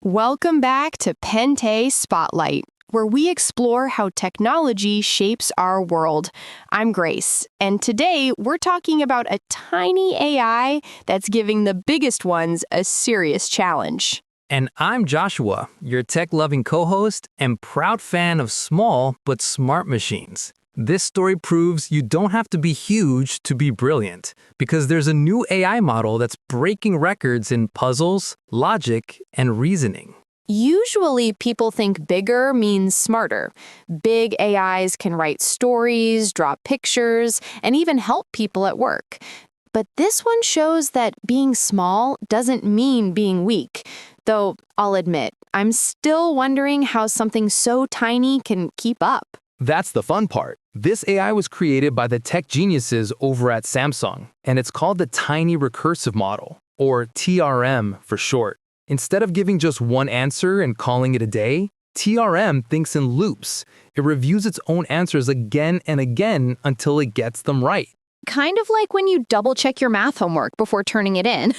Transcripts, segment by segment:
Welcome back to Pente Spotlight, where we explore how technology shapes our world. I'm Grace, and today we're talking about a tiny AI that's giving the biggest ones a serious challenge. And I'm Joshua, your tech-loving co-host and proud fan of small but smart machines. This story proves you don't have to be huge to be brilliant, because there's a new AI model that's breaking records in puzzles, logic, and reasoning. Usually, people think bigger means smarter. Big AIs can write stories, draw pictures, and even help people at work. But this one shows that being small doesn't mean being weak. Though, I'll admit, I'm still wondering how something so tiny can keep up. That's the fun part. This AI was created by the tech geniuses over at Samsung, and it's called the Tiny Recursive Model, or TRM for short. Instead of giving just one answer and calling it a day, TRM thinks in loops. It reviews its own answers again and again until it gets them right. Kind of like when you double-check your math homework before turning it in.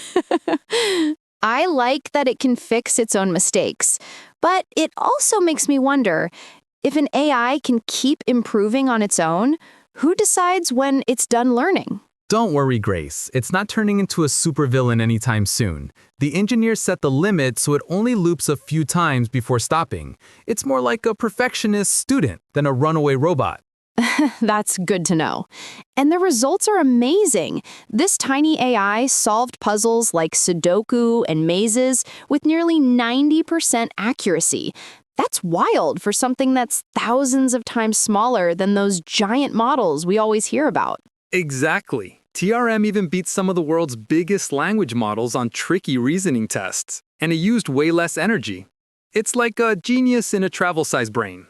I like that it can fix its own mistakes, but it also makes me wonder, if an AI can keep improving on its own, who decides when it's done learning? Don't worry, Grace. It's not turning into a supervillain anytime soon. The engineers set the limit so it only loops a few times before stopping. It's more like a perfectionist student than a runaway robot. That's good to know. And the results are amazing. This tiny AI solved puzzles like Sudoku and mazes with nearly 90% accuracy. That's wild for something that's thousands of times smaller than those giant models we always hear about. Exactly. TRM even beats some of the world's biggest language models on tricky reasoning tests, and it used way less energy. It's like a genius in a travel-sized brain.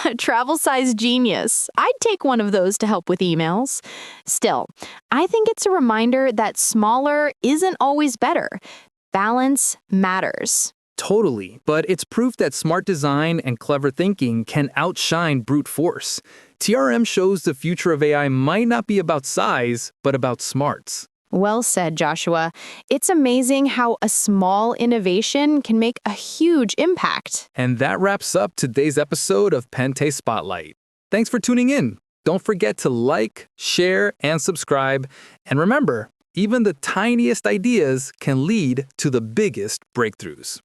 A travel-sized genius. I'd take one of those to help with emails. Still, I think it's a reminder that smaller isn't always better. Balance matters. Totally, but it's proof that smart design and clever thinking can outshine brute force. TRM shows the future of AI might not be about size, but about smarts. Well said, Joshua. It's amazing how a small innovation can make a huge impact. And that wraps up today's episode of Pente Spotlight. Thanks for tuning in. Don't forget to like, share, and subscribe. And remember, even the tiniest ideas can lead to the biggest breakthroughs.